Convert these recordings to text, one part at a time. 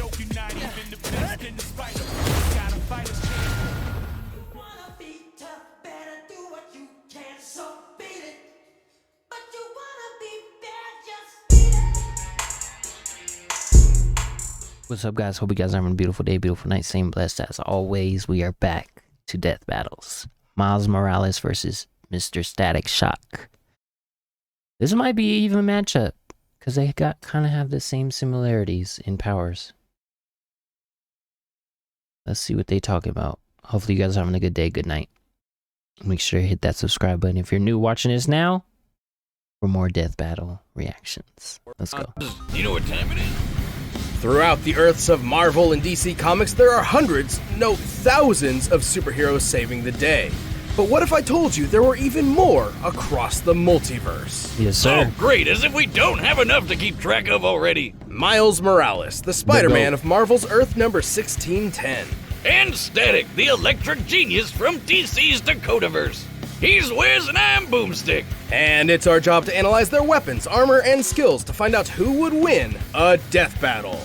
joke, you're not even the best in the spider. Gotta fight a chance. You wanna be tough, better do what you can, so beat it. But you wanna be bad, just beat it. What's up, guys? Hope you guys are having a beautiful day, beautiful night. Same blessed as always. We are back to death battles. Miles Morales versus Mr. Static Shock. This might be an even matchup because they kind of have the same similarities in powers. Let's see what they talk about. Hopefully you guys are having a good day, good night. Make sure to hit that subscribe button if you're new watching this now for more death battle reactions. Let's go. You know what time it is? Throughout the Earths of Marvel and DC Comics, there are hundreds, no thousands of superheroes saving the day. But what if I told you there were even more across the multiverse? Yes, sir. Oh, great, as if we don't have enough to keep track of already. Miles Morales, the Spider-Man of Marvel's Earth number 1610. And Static, the electric genius from DC's Dakotaverse. He's Wiz and I'm Boomstick. And it's our job to analyze their weapons, armor, and skills to find out who would win a death battle.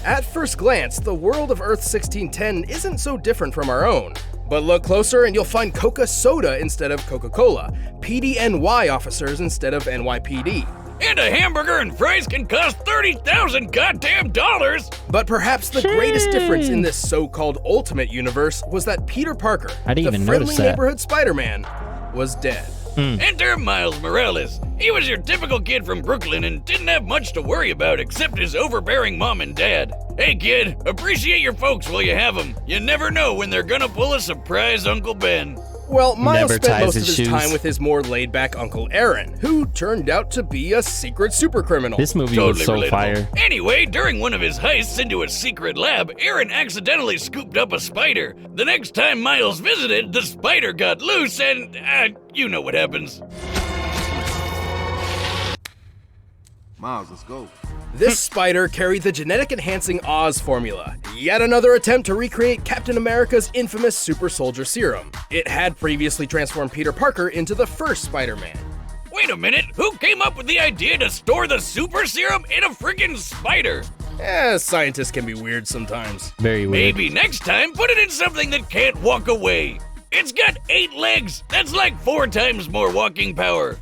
At first glance, the world of Earth 1610 isn't so different from our own. But look closer and you'll find Coca Soda instead of Coca-Cola, PDNY officers instead of NYPD. And a hamburger and fries can cost 30,000 goddamn dollars. But perhaps the greatest difference in this so-called Ultimate Universe was that Peter Parker, I didn't the even friendly notice that. neighborhood Spider-Man, was dead. Enter Miles Morales. He was your typical kid from Brooklyn and didn't have much to worry about except his overbearing mom and dad. Hey kid, appreciate your folks while you have them. You never know when they're gonna pull a surprise Uncle Ben. Well, Miles Never spent ties most of his his shoes. time with his more laid-back Uncle Aaron, who turned out to be a secret supercriminal. This movie Totally was so relatable. fire. Anyway, during one of his heists into a secret lab, Aaron accidentally scooped up a spider. The next time Miles visited, the spider got loose and, you know what happens. Miles, let's go. This spider carried the genetic enhancing Oz formula, yet another attempt to recreate Captain America's infamous super soldier serum. It had previously transformed Peter Parker into the first Spider-Man. Wait a minute, who came up with the idea to store the super serum in a friggin' spider? Scientists can be weird sometimes. Very weird. Maybe next time put it in something that can't walk away. It's got 8 legs, that's like 4 times more walking power.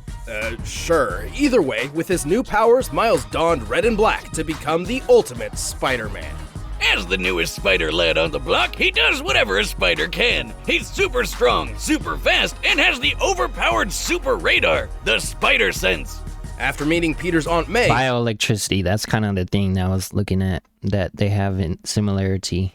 Sure. Either way, with his new powers, Miles donned red and black to become the ultimate Spider-Man. As the newest spider lad on the block, he does whatever a spider can. He's super strong, super fast, and has the overpowered super radar, the Spider Sense. After meeting Peter's Aunt May, Bioelectricity, that's kind of the thing that I was looking at, that they have in similarity.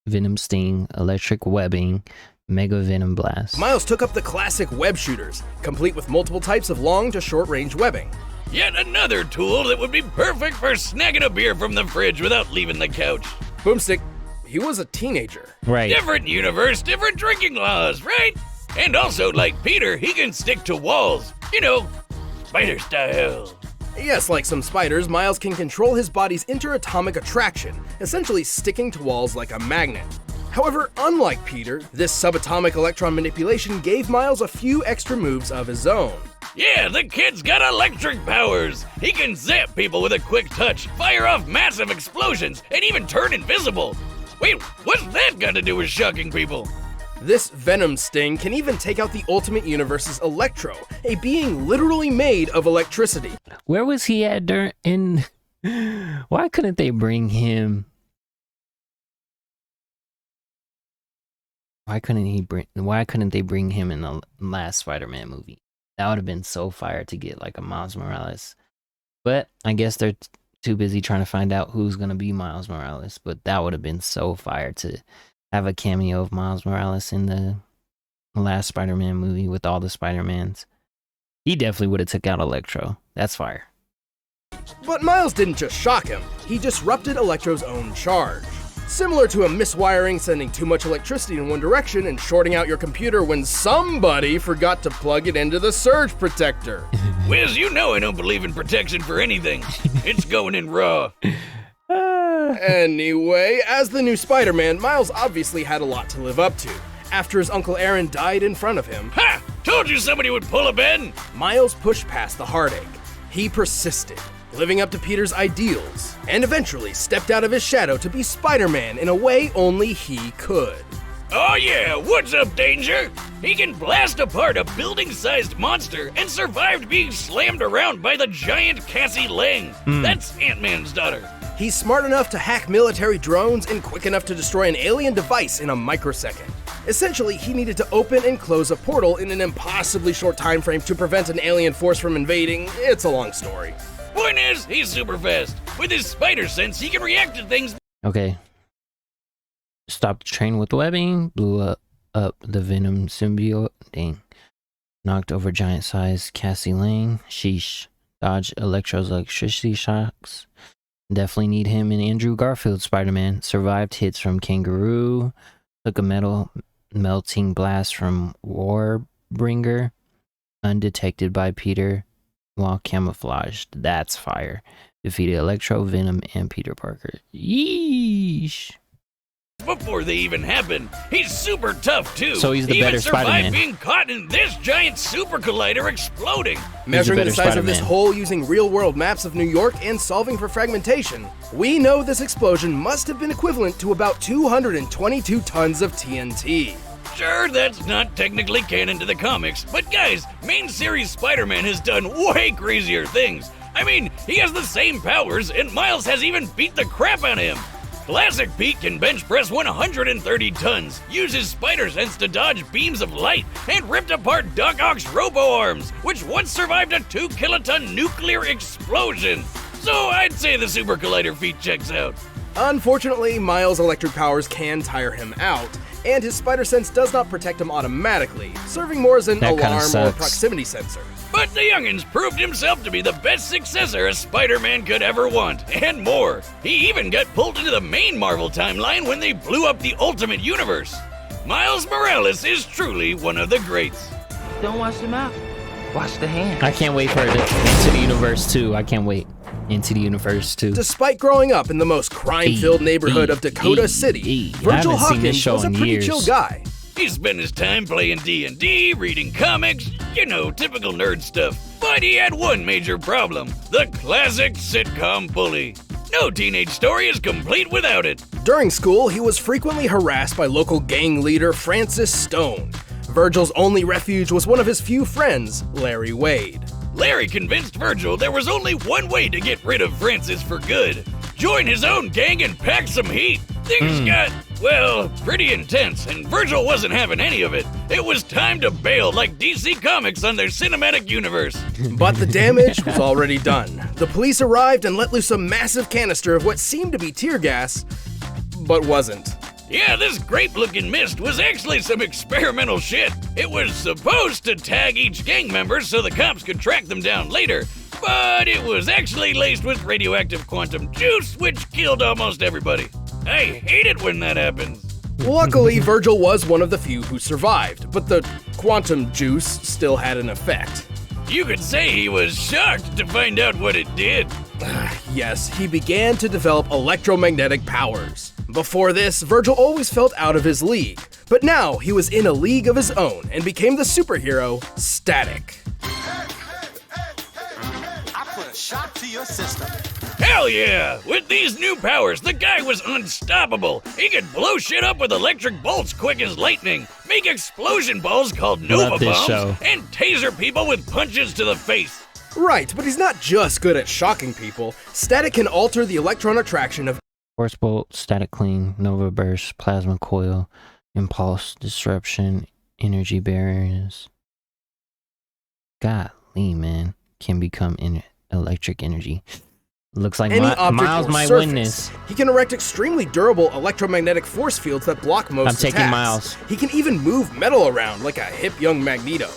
Venom Sting, Electric Webbing, Mega Venom Blast. Miles took up the classic web shooters, complete with multiple types of long to short range webbing. Yet another tool that would be perfect for snagging a beer from the fridge without leaving the couch. Boomstick, he was a teenager. Right. Different universe, different drinking laws, right? And also, like Peter, he can stick to walls. You know, spider style. Yes, like some spiders, Miles can control his body's interatomic attraction, essentially sticking to walls like a magnet. However, unlike Peter, this subatomic electron manipulation gave Miles a few extra moves of his own. Yeah, the kid's got electric powers. He can zap people with a quick touch, fire off massive explosions, and even turn invisible. Wait, what's that got to do with shocking people? This Venom Sting can even take out the Ultimate Universe's Electro, a being literally made of electricity. Where was he at during? Why couldn't they bring him? Why couldn't they bring him in the last Spider-Man movie? That would have been so fire to get like a Miles Morales. But I guess they're too busy trying to find out who's gonna be Miles Morales. But that would have been so fire to have a cameo of Miles Morales in the last Spider-Man movie with all the Spider-Mans. He definitely would have took out Electro. That's fire. But Miles didn't just shock him, he disrupted Electro's own charge. Similar to a miswiring sending too much electricity in one direction and shorting out your computer when somebody forgot to plug it into the surge protector. Wiz, you know I don't believe in protection for anything. It's going in raw. Anyway, as the new Spider-Man, Miles obviously had a lot to live up to. After his Uncle Aaron died in front of him, Ha! Told you somebody would pull a Ben! Miles pushed past the heartache. He persisted. living up to Peter's ideals, and eventually stepped out of his shadow to be Spider-Man in a way only he could. Oh yeah, what's up, Danger? He can blast apart a building-sized monster and survived being slammed around by the giant Cassie Lang. That's Ant-Man's daughter. He's smart enough to hack military drones and quick enough to destroy an alien device in a microsecond. Essentially, he needed to open and close a portal in an impossibly short time frame to prevent an alien force from invading. It's a long story. Point is, he's super fast. With his spider sense, he can react to things. Okay. Stopped the train with webbing, blew up the Venom symbiote. Dang. Knocked over giant-sized Cassie Lang. Sheesh. Dodged Electro's electricity shocks. Definitely need him in Andrew Garfield Spider-Man. Survived hits from Kangaroo. Took a metal melting blast from Warbringer. Undetected by Peter while camouflaged. That's fire. Defeated Electro, Venom, and Peter Parker. Yeesh. Before they even happen. He's super tough too. So he's the he better even survived Spider-Man. being caught in this giant super collider exploding. Measuring the better size of this Spider-Man. hole using real-world maps of New York and solving for fragmentation, we know this explosion must have been equivalent to about 222 tons of TNT. Sure, that's not technically canon to the comics, but guys, main series Spider-Man has done way crazier things. I mean, he has the same powers, and Miles has even beat the crap out of him. Classic Pete can bench press 130 tons, use his spider sense to dodge beams of light, and ripped apart Doc Ock's robo-arms, which once survived a 2-kiloton nuclear explosion. So I'd say the Super Collider feat checks out. Unfortunately, Miles' electric powers can tire him out, and his spider sense does not protect him automatically, serving more as an That kinda alarm or sucks. proximity sensor. But the youngins proved himself to be the best successor a Spider-Man could ever want, and more. He even got pulled into the main Marvel timeline when they blew up the Ultimate Universe. Miles Morales is truly one of the greats. Don't wash your mouth. Wash the hands. I can't wait for it Into the Universe 2. I can't wait. Into the Universe 2. Despite growing up in the most crime-filled neighborhood of Dakota City, I Virgil haven't seen this Hawkins show was a in pretty years. chill guy. He spent his time playing D&D, reading comics, you know, typical nerd stuff. But he had one major problem, the classic sitcom bully. No teenage story is complete without it. During school, he was frequently harassed by local gang leader Francis Stone. Virgil's only refuge was one of his few friends, Larry Wade. Larry convinced Virgil there was only one way to get rid of Francis for good. Join his own gang and pack some heat. Things got, well, pretty intense, and Virgil wasn't having any of it. It was time to bail like DC Comics on their cinematic universe. But the damage was already done. The police arrived and let loose a massive canister of what seemed to be tear gas, but wasn't. Yeah, this grape-looking mist was actually some experimental shit. It was supposed to tag each gang member so the cops could track them down later, but it was actually laced with radioactive quantum juice, which killed almost everybody. I hate it when that happens. Luckily, Virgil was one of the few who survived, but the quantum juice still had an effect. You could say he was shocked to find out what it did. Yes, he began to develop electromagnetic powers. Before this, Virgil always felt out of his league, but now he was in a league of his own and became the superhero Static. I put a shock to your system. Hell yeah! With these new powers, the guy was unstoppable. He could blow shit up with electric bolts quick as lightning, make explosion balls called Nova Love this Bombs, show. and taser people with punches to the face. Right, but he's not just good at shocking people. Static can alter the electron attraction of Force Bolt, Static Cling, Nova Burst, Plasma Coil, Impulse, Disruption, Energy Barriers. Golly, man. Can become electric energy. Looks like any object Miles or might surface. win this. He can erect extremely durable electromagnetic force fields that block most I'm taking attacks. Miles. He can even move metal around like a hip young Magneto.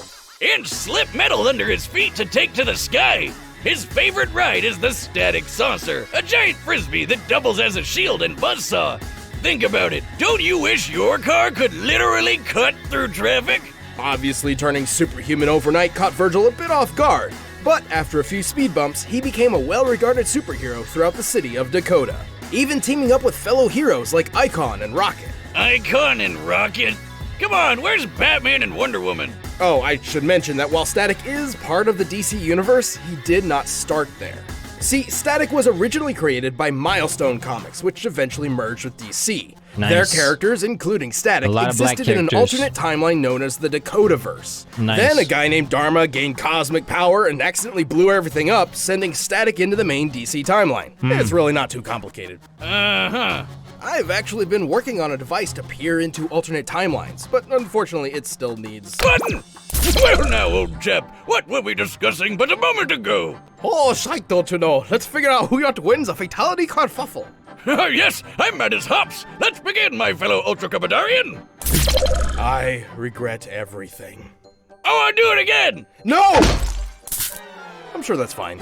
And slip metal under his feet to take to the sky. His favorite ride is the Static Saucer, a giant frisbee that doubles as a shield and buzzsaw. Think about it. Don't you wish your car could literally cut through traffic? Obviously, turning superhuman overnight caught Virgil a bit off guard, but after a few speed bumps, he became a well-regarded superhero throughout the city of Dakota, even teaming up with fellow heroes like Icon and Rocket. Icon and Rocket? Come on, where's Batman and Wonder Woman? Oh, I should mention that while Static is part of the DC universe, he did not start there. See, Static was originally created by Milestone Comics, which eventually merged with DC. Nice. Their characters, including Static, A lot of black existed in an characters. alternate timeline known as the Dakotaverse. Nice. Then a guy named Dharma gained cosmic power and accidentally blew everything up, sending Static into the main DC timeline. It's really not too complicated. Uh-huh. I've actually been working on a device to peer into alternate timelines, but unfortunately it still needs... Button! Well now, old chap, what were we discussing but a moment ago? Oh, shite, don't you know? Let's figure out who yet wins a fatality kerfuffle. Yes, I'm mad as hops. Let's begin, my fellow Ultra Cupidarian. I regret everything. Oh, I'll do it again. No! I'm sure that's fine.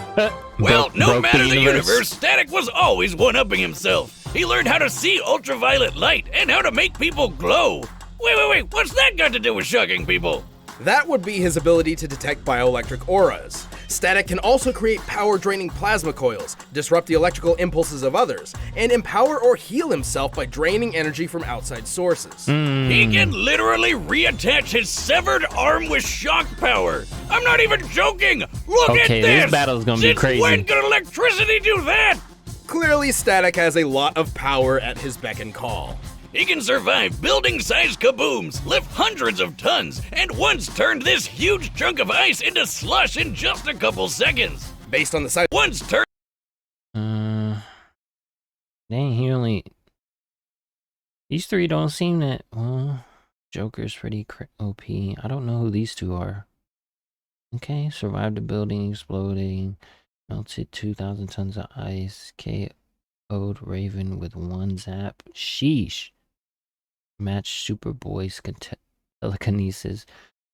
Well, no Broke matter the universe. universe, Static was always one-upping himself. He learned how to see ultraviolet light and how to make people glow. Wait, what's that got to do with shocking people? That would be his ability to detect bioelectric auras. Static can also create power-draining plasma coils, disrupt the electrical impulses of others, and empower or heal himself by draining energy from outside sources. He can literally reattach his severed arm with shock power. I'm not even joking. Look at Okay, this. this battle's gonna be Since crazy. when could electricity do that? Clearly, Static has a lot of power at his beck and call. He can survive building-sized kabooms, lift hundreds of tons, and once turned this huge chunk of ice into slush in just a couple seconds. Based on the size... Once turned... Dang, he only... These three don't seem that... Well, Joker's pretty OP. I don't know who these two are. Okay, survived the building exploding. Melted 2,000 tons of ice. KO'd Raven with one zap. Sheesh. Matched Superboy's telekinesis.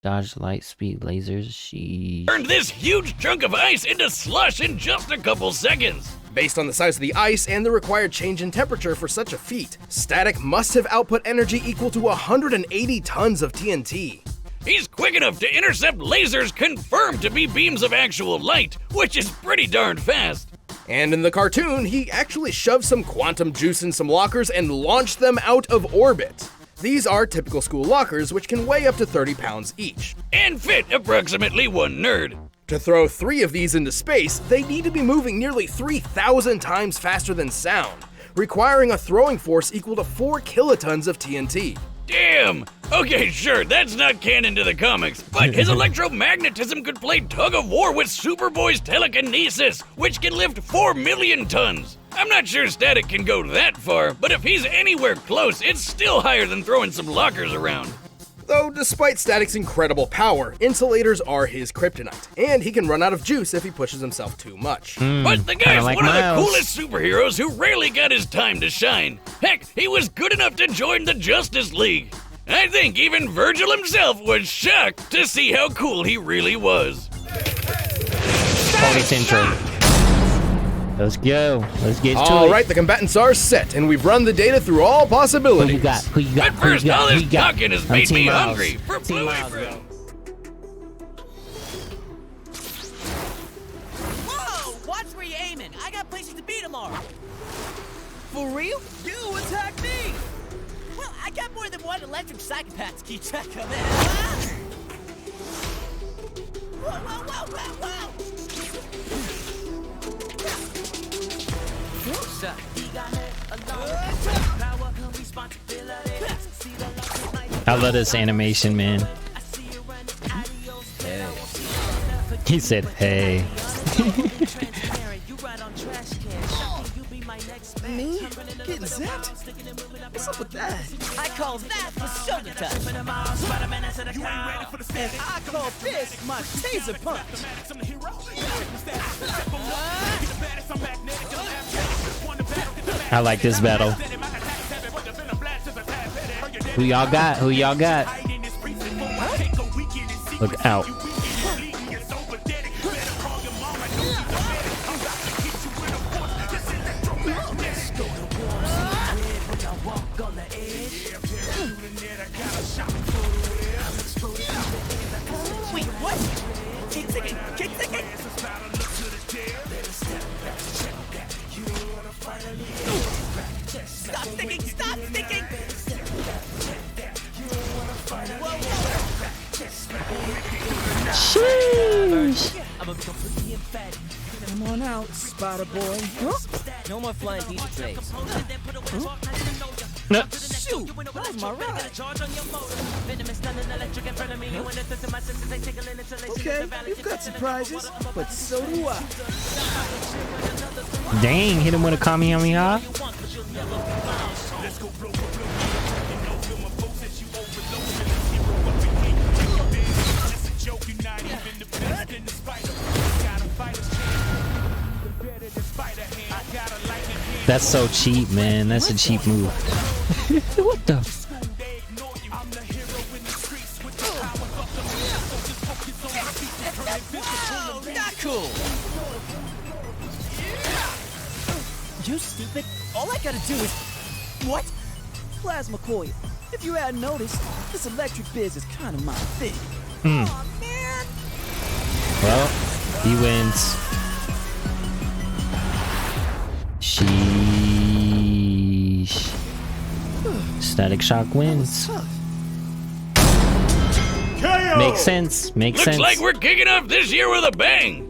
Dodged light speed lasers. Sheesh. turned this huge chunk of ice into slush in just a couple seconds. Based on the size of the ice and the required change in temperature for such a feat, Static must have output energy equal to 180 tons of TNT. He's quick enough to intercept lasers confirmed to be beams of actual light, which is pretty darn fast. And in the cartoon, he actually shoved some quantum juice in some lockers and launched them out of orbit. These are typical school lockers, which can weigh up to 30 pounds each. And fit approximately one nerd. To throw 3 of these into space, they need to be moving nearly 3,000 times faster than sound, requiring a throwing force equal to 4 kilotons of TNT. Damn! Okay, sure, that's not canon to the comics, but his electromagnetism could play tug of war with Superboy's telekinesis, which can lift 4 million tons. I'm not sure Static can go that far, but if he's anywhere close, it's still higher than throwing some lockers around. Though despite Static's incredible power, insulators are his kryptonite, and he can run out of juice if he pushes himself too much. But the guy's like one of the Miles. coolest superheroes who rarely got his time to shine. Heck, he was good enough to join the Justice League. I think even Virgil himself was shocked to see how cool he really was. Police intro. Let's go. Let's get to it. Alright, the combatants are set, and we've run the data through all Who possibilities. you got? Who you got? At Who you first, got? all Who this you got? talking has I'm made Team me Miles. hungry for Team Blue Miles, Apron. bro. Whoa! Watch where you're aiming. I got places to be tomorrow. For real? You attack me! Well, I got more than one electric psychopath to keep track of, man. Whoa! I love this animation, man. He said, hey. Me? Getting zapped? What's up with that? I call that the shoulder touch. And I call this my taser punch. I like this battle. Who y'all got? Who y'all got? Look out. Wait, what? Keep ticking, keep ticking. Stop sticking, stop sticking. Whoa. Spider Boy. No more flying pizza trays. No. Shoot, that was my ride. Okay, you've got surprises, but so do I. Dang, hit him with a Kamehameha. That's so cheap, man. That's a cheap move. What the? Oh, not cool. You stupid. All I gotta do is... What? Plasma coil. If you hadn't noticed, this electric biz is kind of my thing. Aw, man. Well, he wins. Sheesh. Static Shock wins. Makes sense. Makes Looks sense. like we're kicking off this year with a bang.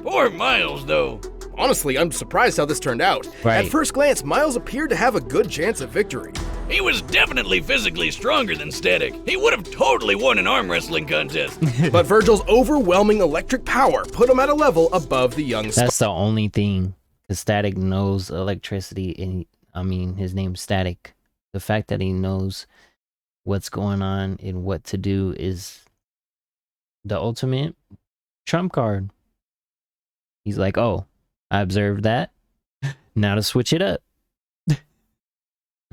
Poor Miles, though. Honestly, I'm surprised how this turned out. Right. At first glance, Miles appeared to have a good chance at victory. He was definitely physically stronger than Static. He would have totally won an arm wrestling contest. But Virgil's overwhelming electric power put him at a level above the young That's the only thing. Because Static knows electricity, and I mean, his name's Static. The fact that he knows what's going on and what to do is the ultimate trump card. He's like, oh, I observed that. Now to switch it up.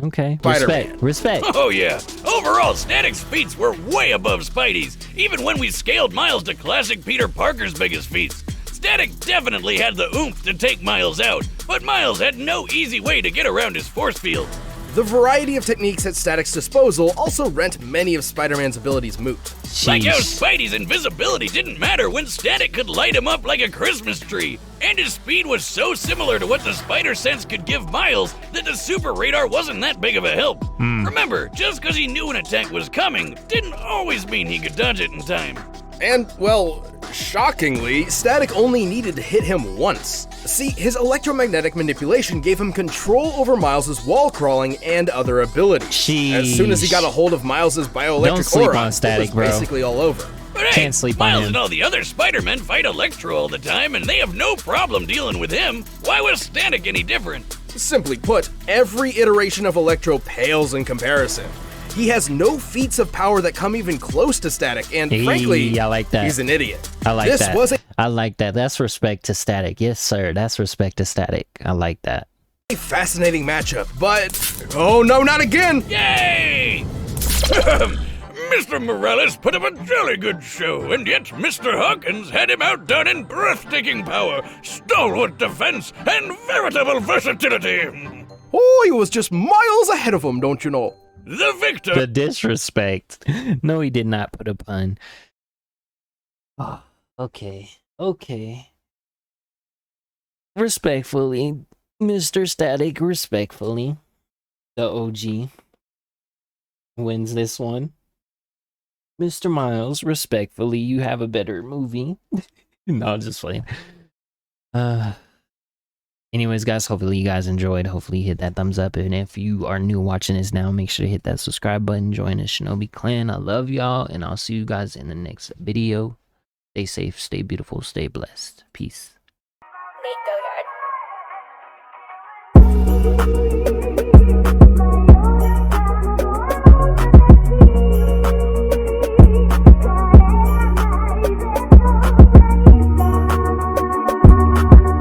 Okay, Spider-Man. respect. Oh yeah, overall Static's feats were way above Spidey's, even when we scaled Miles to classic Peter Parker's biggest feats. Static definitely had the oomph to take Miles out, but Miles had no easy way to get around his force field. The variety of techniques at Static's disposal also rent many of Spider-Man's abilities moot. Like how Jeez. Spidey's invisibility didn't matter when Static could light him up like a Christmas tree. And his speed was so similar to what the Spider Sense could give Miles that the Super Radar wasn't that big of a help. Remember, just because he knew an attack was coming didn't always mean he could dodge it in time. And, well, shockingly, Static only needed to hit him once. See, his electromagnetic manipulation gave him control over Miles' wall crawling and other abilities. As soon as he got a hold of Miles' bioelectric Don't sleep aura, on Static, it was bro. basically all over. But hey, Can't sleep on Miles him. and all the other Spider-Men fight Electro all the time, and they have no problem dealing with him. Why was Static any different? Simply put, every iteration of Electro pales in comparison. He has no feats of power that come even close to Static, and frankly, I like that. he's an idiot. I like This that. was I like that. That's respect to Static. Yes, sir. That's respect to Static. I like that. a fascinating matchup, but... Oh no, not again! Yay! Mr. Morales put up a jolly good show, and yet Mr. Hawkins had him outdone in breathtaking power, stalwart defense, and veritable versatility. Oh, he was just miles ahead of him, don't you know? The victor... The disrespect. No, he did not put a pun. Oh, okay. Okay. Respectfully, Mr. Static, respectfully, the OG wins this one. Mr. Miles, respectfully, you have a better movie. No, I'm just playing. Anyways, guys, hopefully you guys enjoyed. Hopefully you hit that thumbs up. And if you are new watching this now, make sure to hit that subscribe button. Join the Shinobi clan. I love y'all, and I'll see you guys in the next video. Stay safe, stay beautiful, stay blessed. Peace. Nate Goyard.